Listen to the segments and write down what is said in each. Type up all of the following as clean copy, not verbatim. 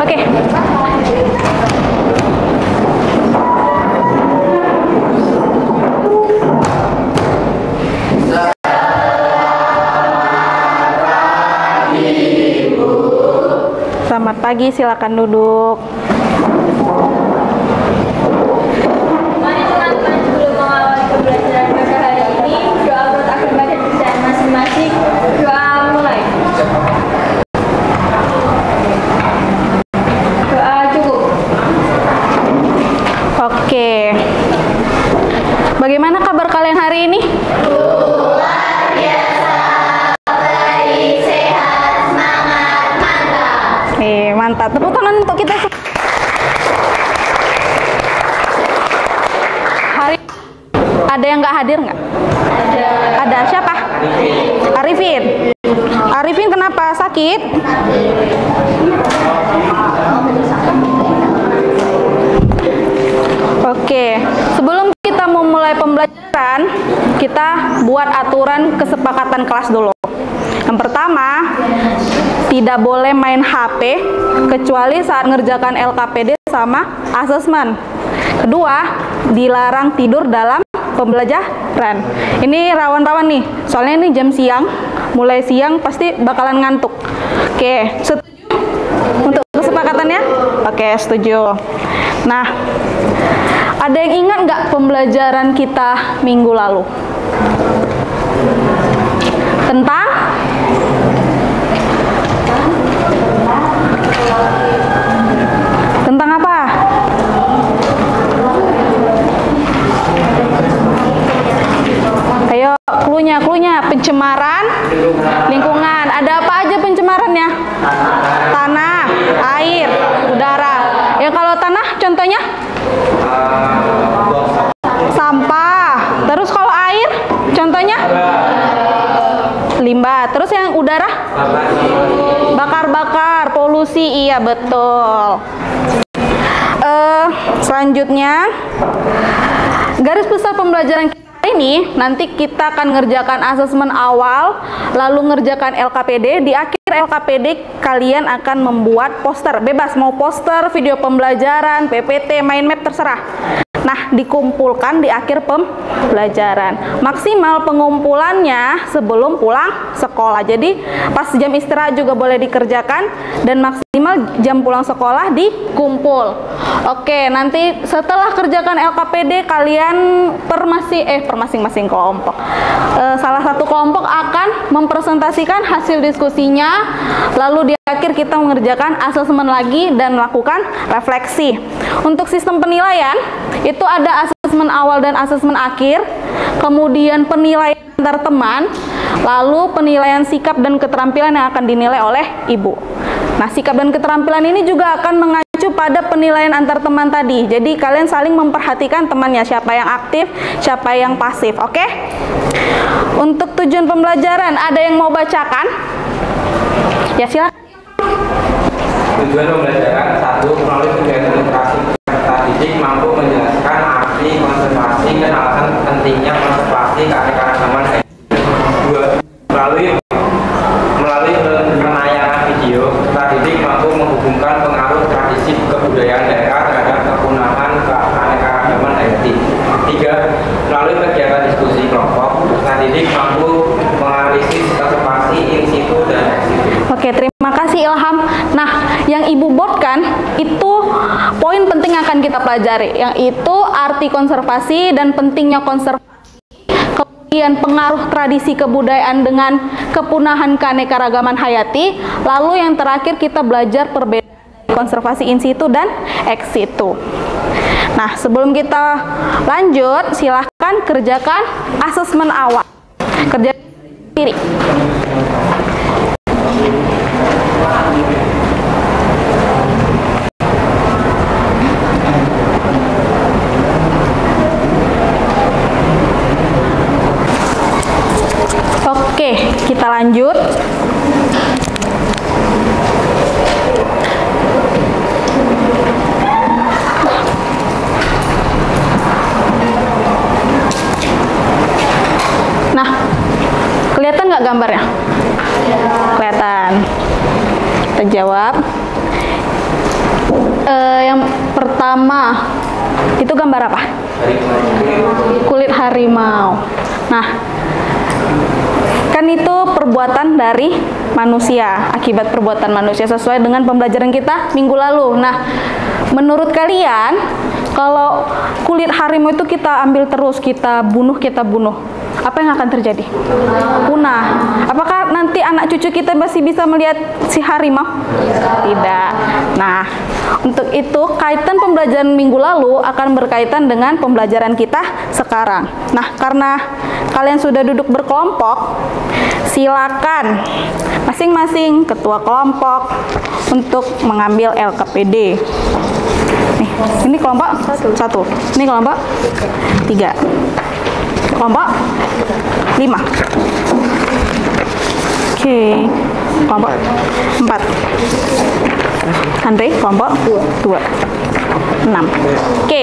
Oke. Selamat pagi, silakan duduk. Mari teman-teman, sebelum mengawali pembelajaran pada hari ini, doa buat akhir baca bacaan masing-masing. Doa mulai. Doa cukup. Oke. Bagaimana kabar kalian hari ini? Luar biasa, baik, sehat, semangat, mantap. Mantap. Tepuk tangan untuk kita. Hari ada yang nggak hadir nggak? Ada siapa? Arifin. Arifin kenapa sakit? Oke, sebelum kita memulai pembelajaran, kita buat aturan kesepakatan kelas dulu. Yang pertama, tidak boleh main HP kecuali saat ngerjakan LKPD sama asesmen. Kedua, dilarang tidur dalam pembelajaran. Ini rawan-rawan nih, soalnya ini jam siang, mulai siang pasti bakalan ngantuk. Oke, setuju untuk kesepakatannya? Oke, setuju. Nah, ada yang ingat nggak pembelajaran kita minggu lalu? Tentang? Tentang apa? Ayo, cluenya, pencemaran lingkungan. Ada apa aja pencemarannya? Tanah, air, udara. Ya kalau tanah contohnya? Sampah. Terus kalau air contohnya? Limbah. Terus yang udara? Bakar-bakar, polusi. Iya, betul. Selanjutnya, garis besar pembelajaran kita ini, nanti kita akan ngerjakan asesmen awal, lalu ngerjakan LKPD. Di akhir LKPD kalian akan membuat poster, bebas mau poster, video pembelajaran, PPT, mind map, terserah. Nah, dikumpulkan di akhir pembelajaran. Maksimal pengumpulannya sebelum pulang sekolah. Jadi pas jam istirahat juga boleh dikerjakan, dan maksimal jam pulang sekolah dikumpul. Oke, nanti setelah kerjakan LKPD kalian per masing-masing kelompok. Salah satu kelompok akan mempresentasikan hasil diskusinya, lalu di akhir kita mengerjakan asesmen lagi dan melakukan refleksi. Untuk sistem penilaian itu ada asesmen awal dan asesmen akhir, kemudian penilaian antar teman, lalu penilaian sikap dan keterampilan yang akan dinilai oleh ibu. Nah, sikap dan keterampilan ini juga akan mengacu pada penilaian antar teman tadi. Jadi kalian saling memperhatikan temannya, siapa yang aktif, siapa yang pasif. Oke? Untuk tujuan pembelajaran, ada yang mau bacakan? Ya, silakan. Tujuan pembelajaran: 1. Melalui kegiatan literasi peserta didik mampu menjelaskan arti konservasi dan alasan pentingnya konservasi keanekaragaman hayati. 2. Melalui penayangan video, peserta didik mampu menghubungkan pengaruh tradisi kebudayaan daerah terhadap kepunahan keanekaragaman hayati. 3. Melalui kegiatan diskusi kelompok, peserta didik mampu menganalisis konservasi in situ dan ex situ. Oke, terima kasih Ilham. Nah, yang Ibu buatkan itu poin penting yang akan kita pelajari, yang itu arti konservasi dan pentingnya konservasi, kemudian pengaruh tradisi kebudayaan dengan kepunahan keanekaragaman hayati, lalu yang terakhir kita belajar perbedaan konservasi in situ dan ex situ. Nah, sebelum kita lanjut, silahkan kerjakan asesmen awal. Kerjakan sendiri. Oke, kita lanjut. Nah, kelihatan nggak gambarnya? Kelihatan. Kita jawab. Yang pertama itu gambar apa? Kulit harimau. Nah, kan itu perbuatan dari manusia, akibat perbuatan manusia sesuai dengan pembelajaran kita minggu lalu. Nah, menurut kalian kalau kulit harimau itu kita ambil terus, kita bunuh, apa yang akan terjadi? Punah. Apakah nanti anak cucu kita masih bisa melihat si harimau? Tidak. Nah, untuk itu kaitan pembelajaran minggu lalu akan berkaitan dengan pembelajaran kita sekarang. Nah, karena kalian sudah duduk berkelompok, silakan masing-masing ketua kelompok untuk mengambil LKPD. Nih, ini kelompok 1, ini kelompok 3, kelompok 5. Oke, kelompok 4. Andre, kelompok 2. 6. Oke.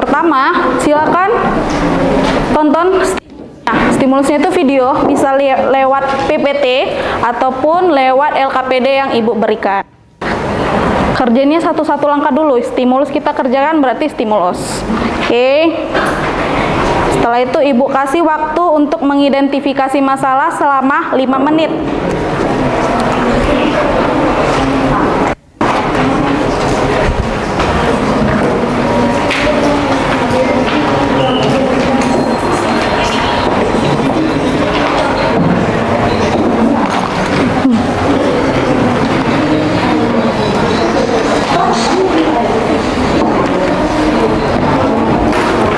Pertama, silakan tonton. Nah, stimulusnya itu video, bisa lewat PPT ataupun lewat LKPD yang Ibu berikan. Kerjanya satu-satu langkah dulu. Stimulus kita kerjakan berarti stimulus. Oke. Setelah itu Ibu kasih waktu untuk mengidentifikasi masalah selama 5 menit.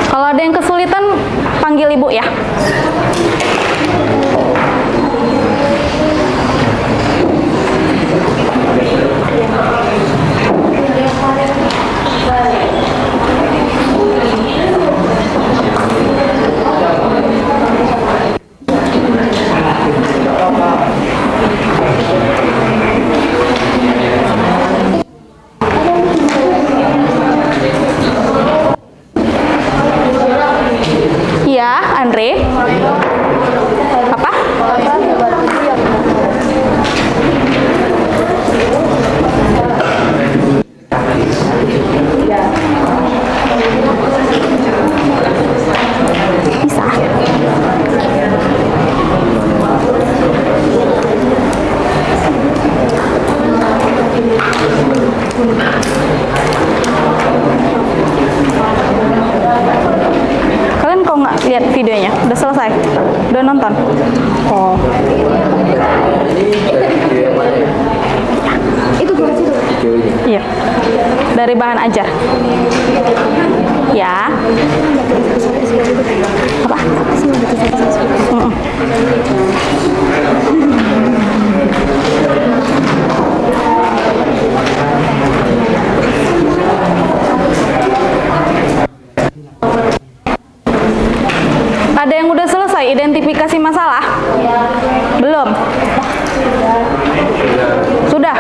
Kalau ada yang kesulitan, panggil Ibu ya. Iya, Andre. Apa? Bisa. Kalian kok nggak lihat videonya? Udah selesai? Udah nonton? Oh. Itu Iya. Dari bahan ajar. Ya. Apa? Mm-mm. Ada yang udah selesai identifikasi masalah? Belum? Sudah?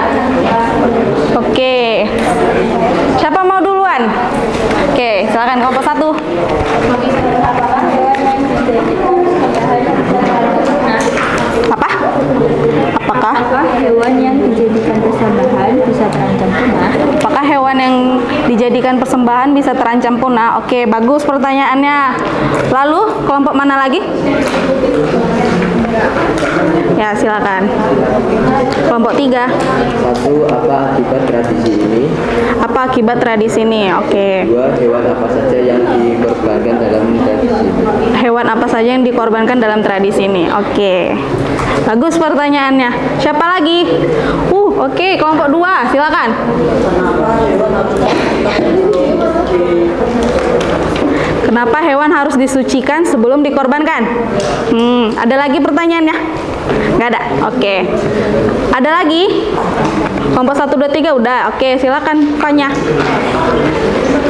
Oke. Siapa mau duluan? Oke, silakan kelompok 1. Apa? Apakah hewan yang dijadikan persembahan bisa terancam punah? Apakah hewan yang dijadikan persembahan bisa terancam punah? Oke, bagus pertanyaannya. Lalu, kelompok mana lagi? Ya, silakan. Kelompok 3. 1. Apa akibat tradisi ini? Apa akibat tradisi ini? Oke. 2. Hewan apa saja yang dikorbankan dalam tradisi ini? Hewan apa saja yang dikorbankan dalam tradisi ini? Oke. Bagus pertanyaannya. Siapa lagi? Oke, kelompok 2, silakan. Kenapa hewan harus disucikan sebelum dikorbankan? Ada lagi pertanyaannya? Nggak ada? Oke. Ada lagi? Kelompok 1, 2, 3 udah. Oke, silakan tanya.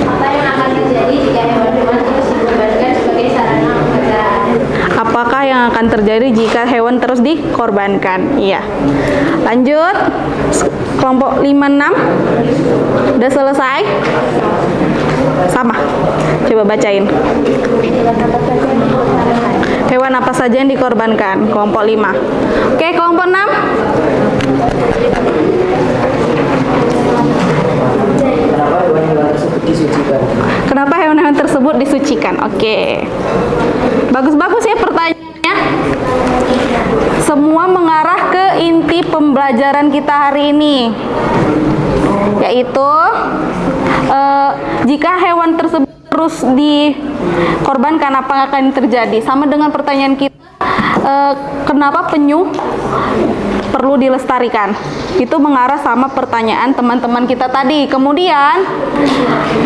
Apa yang akan terjadi jika hewan-hewan terus dikorbankan sebagai sarana pembicaraan? Apakah yang akan terjadi jika hewan terus dikorbankan? Iya. Lanjut. Kelompok 5, 6. Udah selesai? Sama. Coba bacain. Hewan apa saja yang dikorbankan? Kelompok 5. Oke, kelompok 6. Oke. Bagus-bagus ya pertanyaannya. Semua mengarah ke inti pembelajaran kita hari ini, yaitu jika hewan tersebut terus dikorbankan, apa akan terjadi? Sama dengan pertanyaan kita, kenapa penyu perlu dilestarikan? Itu mengarah sama pertanyaan teman-teman kita tadi. Kemudian,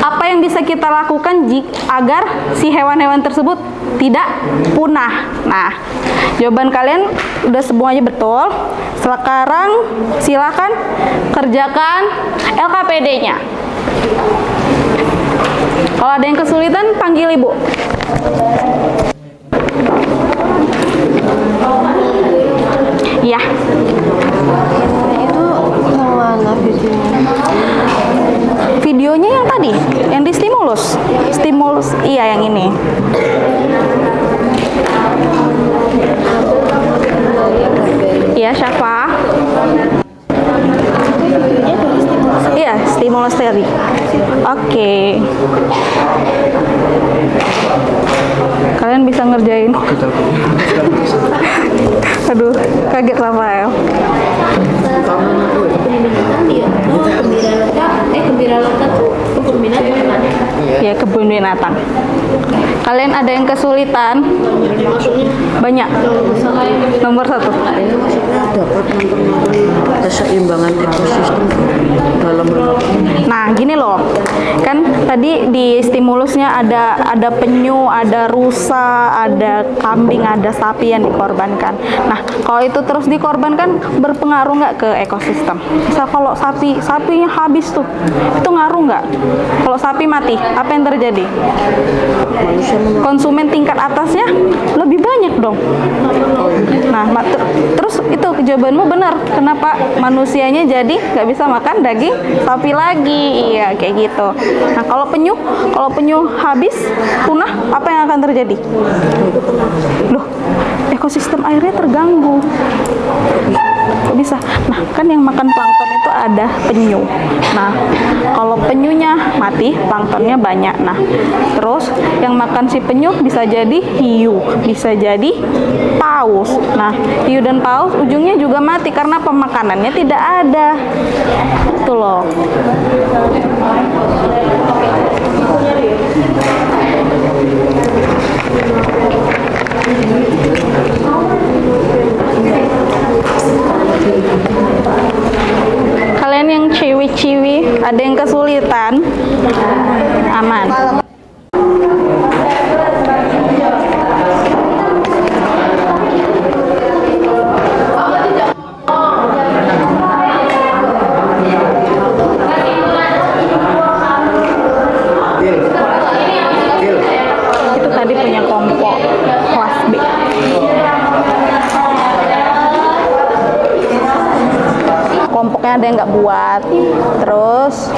apa yang bisa kita lakukan agar si hewan-hewan tersebut tidak punah? Nah, jawaban kalian udah semuanya betul. Sekarang silakan kerjakan LKPD-nya. Kalau ada yang kesulitan, panggil ibu. Ya. Itu yang mana videonya? Videonya yang tadi, yang di stimulus. Stimulus, iya yang ini. Iya, Syafa. Iya, stimulus tadi. Oke. Kalian bisa ngerjain. Aduh, kaget Rafael. Gembira Loka tuh kebun binatang kan? Ya, kebun binatang. Kalian ada yang kesulitan? Banyak. Nomor 1. Ini maksudnya dapat mempengaruhi keseimbangan ekosistem dalam rumah. Nah, gini loh. Kan tadi di stimulusnya ada penyu, ada rusa, ada kambing, ada sapi yang dikorbankan. Nah, kalau itu terus dikorbankan berpengaruh nggak ke ekosistem? Misal kalau sapinya habis tuh, itu ngaruh nggak? Kalau sapi mati, apa yang terjadi? Konsumen tingkat atasnya lebih banyak dong. Nah, terus itu jawabanmu benar. Kenapa manusianya jadi nggak bisa makan daging sapi lagi? Iya, kayak gitu. Nah, kalau penyu habis punah, apa yang akan terjadi? Loh, ekosistem airnya terganggu. Kok bisa? Nah, kan yang makan plankton itu ada penyu. Nah, kalau penyunya mati, planktonnya banyak. Nah, terus yang makan si penyu bisa jadi hiu, bisa jadi paus. Nah, hiu dan paus ujungnya juga mati karena pemakanannya tidak ada. Itu loh. Kalian yang ciwi-ciwi, ada yang kesulitan? Aman. Itu tadi punya kelompok kelas B. Kelompoknya ada yang nggak buat, terus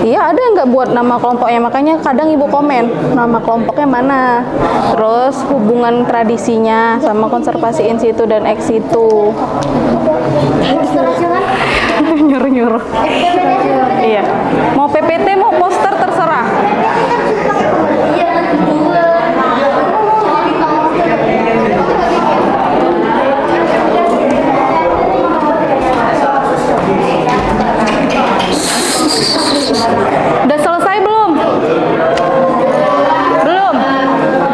iya ada yang nggak buat nama kelompoknya, makanya kadang ibu komen nama kelompoknya mana, terus hubungan tradisinya sama konservasi in situ dan ex situ. Nyuruh-nyuruh. Iya, mau PPT mau poster terserah. Udah selesai belum? Belum?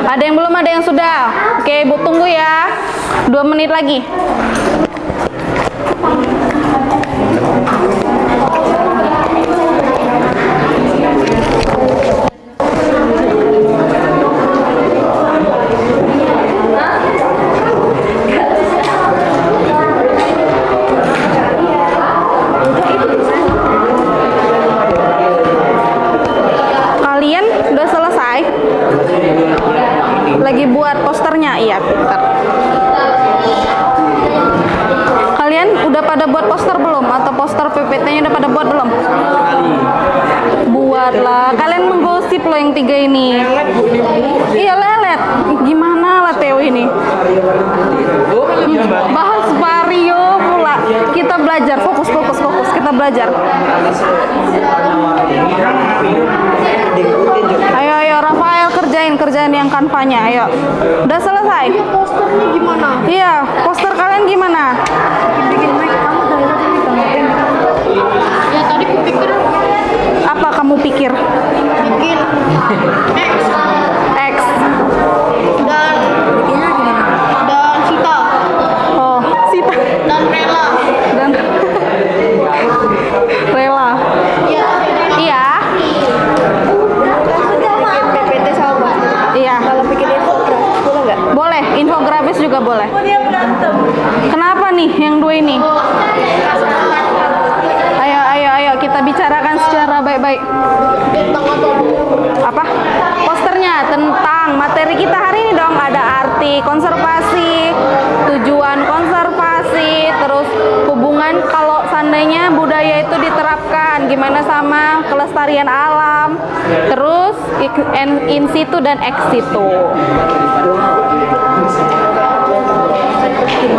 Ada yang belum, ada yang sudah? Oke, Ibu tunggu ya. 2 menit lagi. Kalian udah selesai? Lagi buat posternya? Iya, bentar. Kalian udah pada buat poster belum? Atau poster PPT-nya udah pada buat belum? Buatlah. Kalian menggosip loh yang 3 ini. Iya, lelet. Gimana lah Theo ini? Bahas vario pula. Kita belajar, fokus. Kita belajar. Ayo Rafael kerja kerjain yang kanvanya. Ayo. Udah selesai? Posternya gimana? Iya, poster kalian gimana? Bikin mic kamu dari tadi bikin. Ya tadi kupikir Apa kamu pikir? bikin X X. dan bikinnya gimana? Dan Sita Oh, Sita dan Rela. dan Rela. Iya. Iya. Bikin PPT sama. Iya. Kalau bikin infografis boleh nggak? Boleh, infografis juga boleh. Kenapa nih yang dua ini? Ayo kita bicarakan secara baik-baik. Tentang Apa? Posternya tentang materi kita hari ini dong. Ada arti konservasi, tujuan konservasi, terus hubungan kalau seandainya budaya itu diterapkan, gimana sama kelestarian alam, terus in situ dan ex situ.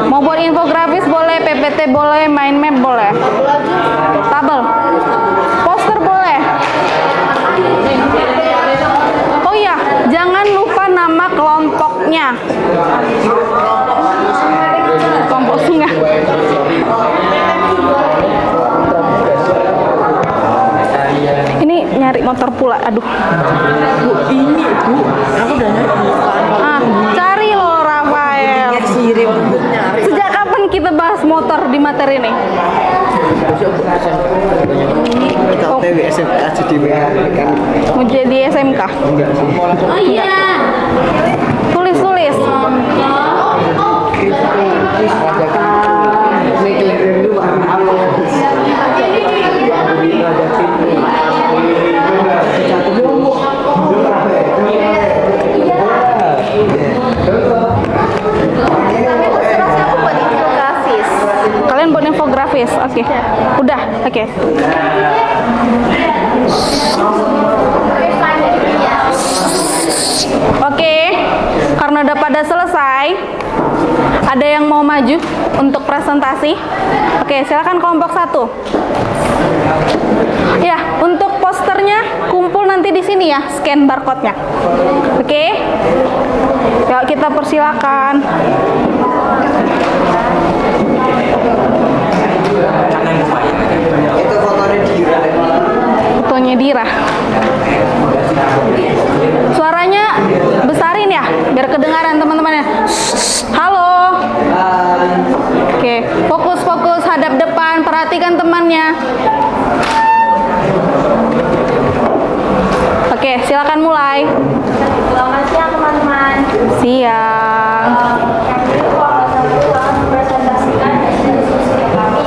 Mau buat infografis boleh, PPT boleh, mind map boleh, tabel, poster boleh. Oh iya, jangan lupa nama kelompoknya. Kelompok sungai. Ini nyari motor pula, aduh. Bu, ini Bu, aku udah nyari. Cari loh Rafael. Sendiri nyari. Sejak kapan kita bahas motor di materi ini? Kita PW SMK jadi kan. Mau jadi SMK? Oh iya. Tulis. Kalian buat infografis, oke. Udah, oke. Oke, karena udah pada selesai, ada yang mau maju untuk presentasi? Oke, silakan kelompok 1. Ya, untuk posternya kumpul nanti di sini ya, scan barcode-nya. Oke. Yuk kita persilakan. Itu fotonya Dira. Fotonya Dira. Suaranya besarin ya, biar kedengaran teman-temannya. Halo. Oke, fokus hadap depan, perhatikan temannya. Oke, silakan mulai. Selamat siang teman-teman. Siang. Kami kelompok 1 akan mempresentasikan hasil diskusi kami.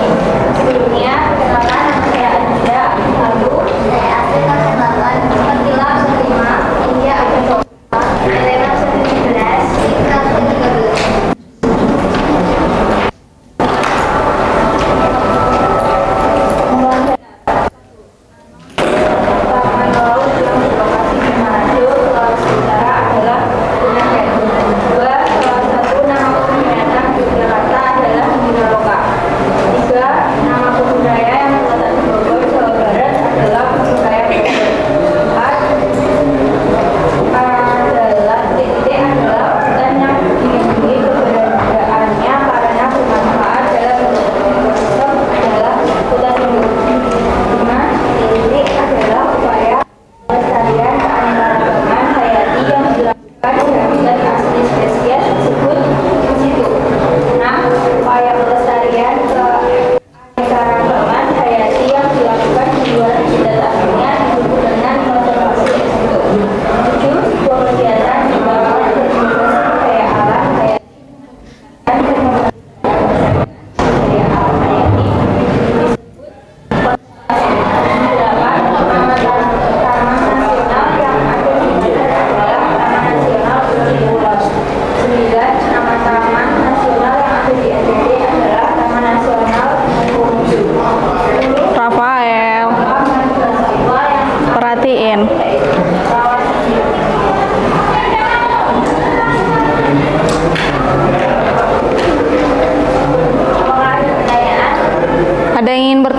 Sebelumnya, perkenalkan nama saya Adinda. Lalu, saya Asri Kasetalan. Pertilah Serima. India Akan Coba. Elena 17. Ika 13.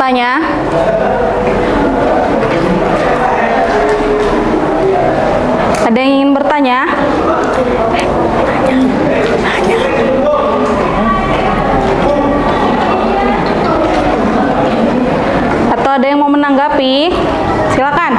bertanya? Ada yang ingin bertanya? bertanya? Atau ada yang mau menanggapi? Silakan.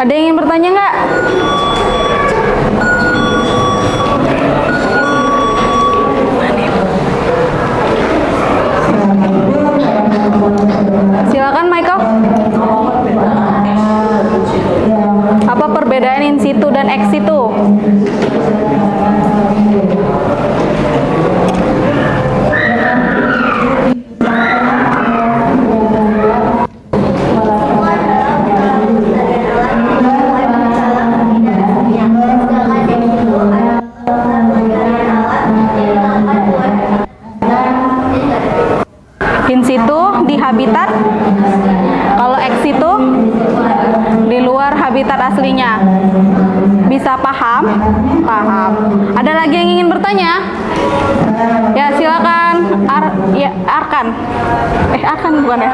Ada yang ingin bertanya nggak? Silakan Michael. Apa perbedaan in situ dan ex situ? In situ di habitat, kalau ex situ di luar habitat aslinya. Bisa paham? Paham. Ada lagi yang ingin bertanya? Ya silakan. Arkan. Arkan bukan ya?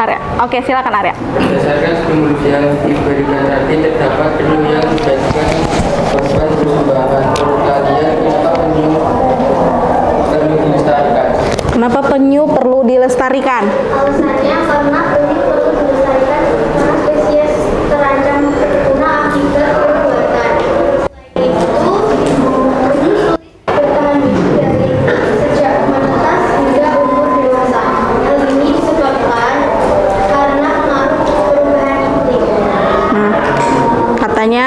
Arya. Oke, silakan Arya. Berdasarkan stimulus yang diberikan tadi terdapat penyu yang dijadikan korban persembahan. Kalian kenapa penyu perlu dilestarikan? Kenapa penyu perlu dilestarikan? Alasannya karena penyu perlu dilestarikan karena spesies terancam punah akibat perbuatan. Selain itu, penyu sulit bertahan hidup sejak menetas hingga umur dewasa. Hal ini disebabkan karena pengaruh perubahan iklim. Katanya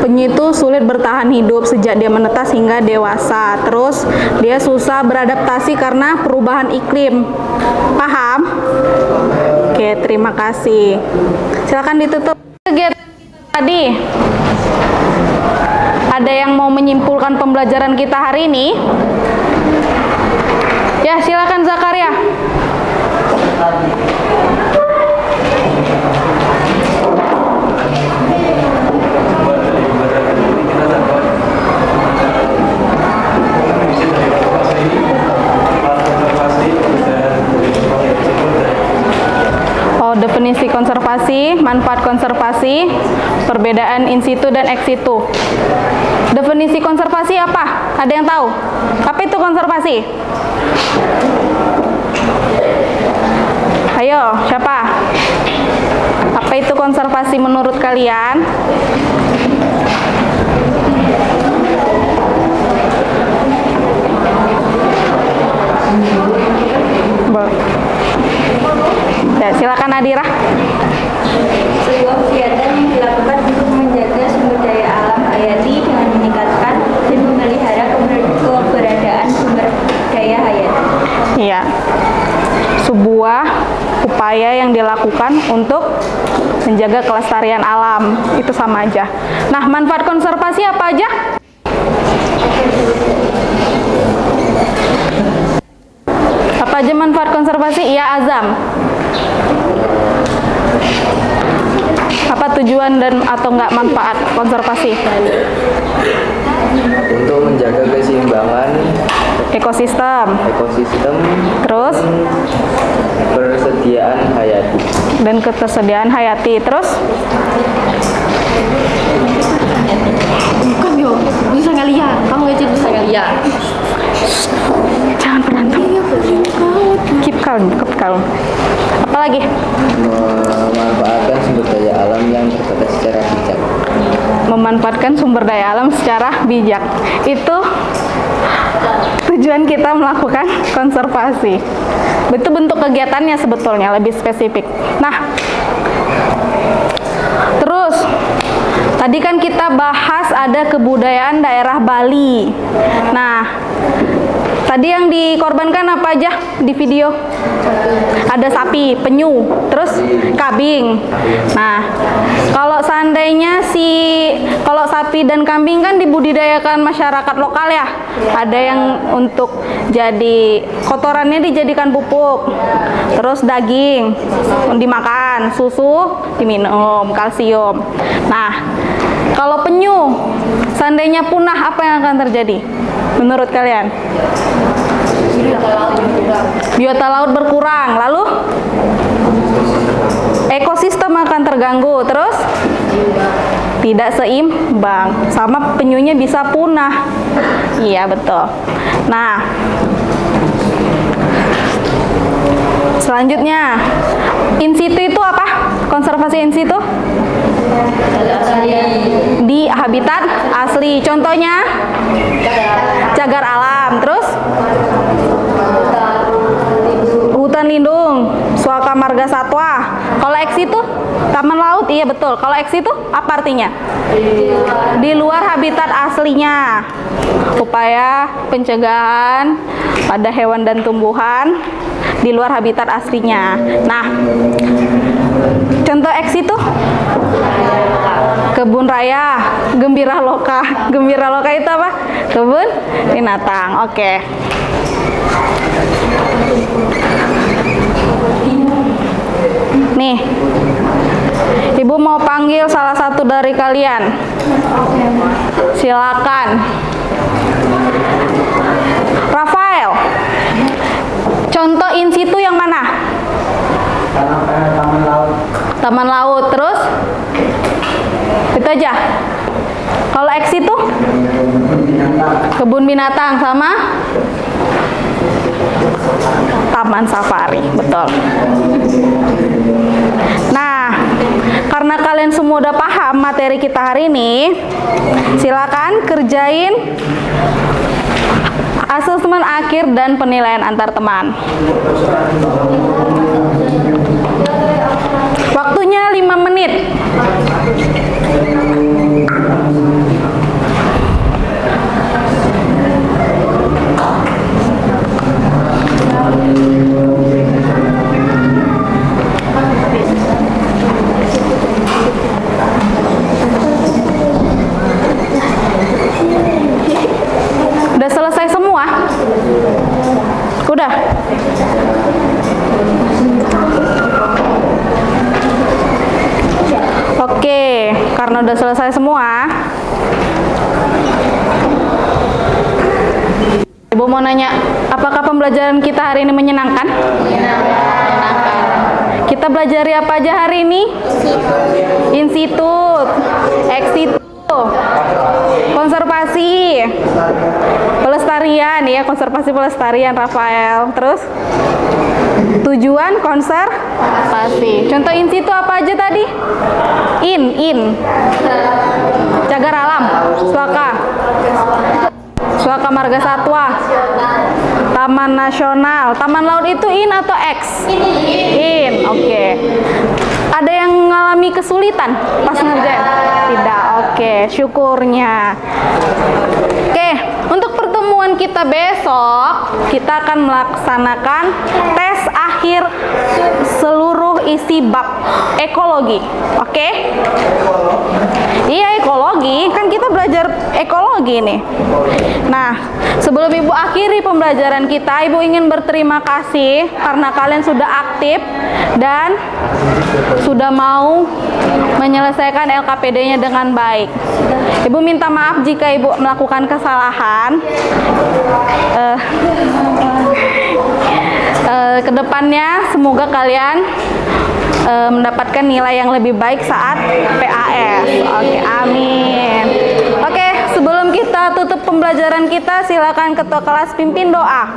penyu itu sulit bertahan hidup sejak dia menetas hingga dewasa. Terus dia susah beradaptasi karena perubahan iklim. Paham? Oke, terima kasih. Silakan ditutup kegiatan tadi. Ada yang mau menyimpulkan pembelajaran kita hari ini? Ya, silakan Zakaria. Definisi konservasi, manfaat konservasi, perbedaan in situ dan ex situ. Definisi konservasi apa? Ada yang tahu? Apa itu konservasi? Ayo, siapa? Apa itu konservasi menurut kalian? Boleh. Ya, silakan Nadira. Sebuah kegiatan yang dilakukan untuk menjaga sumber daya alam hayati dengan meningkatkan dan memelihara keberadaan sumber daya hayati. Iya. Sebuah upaya yang dilakukan untuk menjaga kelestarian alam. Itu sama aja. Nah, manfaat konservasi apa aja? Apa aja manfaat konservasi? Iya, Azam. Apa tujuan dan atau enggak manfaat konservasi? Untuk menjaga keseimbangan Ekosistem. Terus? Persediaan hayati. Dan ketersediaan hayati. Terus? Bukan yo, bisa nggak lihat? Kamu ngecek bisa nggak lihat? Jangan berantem. Keep calm, keep calm. Apa lagi? Memanfaatkan sumber daya alam yang terbatas secara bijak. Memanfaatkan sumber daya alam secara bijak. Itu tujuan kita melakukan konservasi. Itu bentuk kegiatannya sebetulnya lebih spesifik. Nah, terus tadi kan kita bahas ada kebudayaan daerah Bali. Nah, tadi yang dikorbankan apa aja di video? Ada sapi, penyu, terus kambing. Nah, kalau seandainya kalau sapi dan kambing kan dibudidayakan masyarakat lokal ya. Ada yang untuk jadi kotorannya dijadikan pupuk, terus daging dimakan, susu diminum, kalsium. Nah, Kalau penyu, seandainya punah, apa yang akan terjadi? Menurut kalian? Biota laut berkurang. Lalu? Ekosistem akan terganggu. Terus? Tidak seimbang. Sama penyunya bisa punah. Iya, betul. Nah, selanjutnya, in situ itu apa? Konservasi in situ? Di habitat asli. Contohnya? Cagar alam. Terus? Hutan lindung, suaka marga satwa. Kalau X itu taman laut, iya betul. Kalau X itu apa artinya? Di luar habitat aslinya. Upaya pencegahan pada hewan dan tumbuhan di luar habitat aslinya. Nah, contoh X itu kebun raya, gembira loka. Gembira loka itu apa? Kebun binatang. Oke. Nih, Ibu mau panggil salah satu dari kalian. Silakan. Rafael. Contoh in situ yang mana? Taman laut. Taman laut. Terus? Itu aja. Kalau X itu? Kebun binatang sama? Taman safari, betul. Nah, karena kalian semua udah paham materi kita hari ini, silakan kerjain asesmen akhir dan penilaian antar teman. Waktunya 5 menit. Udah selesai semua? Udah? Oke, karena udah selesai semua, Ibu mau nanya, apakah pembelajaran kita hari ini menyenangkan? Menyenangkan. Kita belajari apa aja hari ini? Institut, ex situ, konservasi, pelestarian ya, konservasi pelestarian Rafael. Terus tujuan konservasi. Contoh in situ apa aja tadi? In cagar alam, suaka marga satwa, taman nasional. Taman laut itu in atau X? In. Oke. Ada yang mengalami kesulitan pas ngerjain? Tidak. Oke, syukurnya. Oke, untuk pertemuan kita besok, kita akan melaksanakan tes akhir seluruh isi bab ekologi. Oke? Iya, ekologi. Kan kita belajar ekologi nih. Nah, sebelum Ibu akhiri pembelajaran kita, Ibu ingin berterima kasih karena kalian sudah aktif dan sudah mau menyelesaikan LKPD-nya dengan baik. Ibu minta maaf jika Ibu melakukan kesalahan. Kedepannya semoga kalian mendapatkan nilai yang lebih baik saat PAS. Oke, amin. Oke, sebelum kita tutup pembelajaran kita, silakan ketua kelas pimpin doa.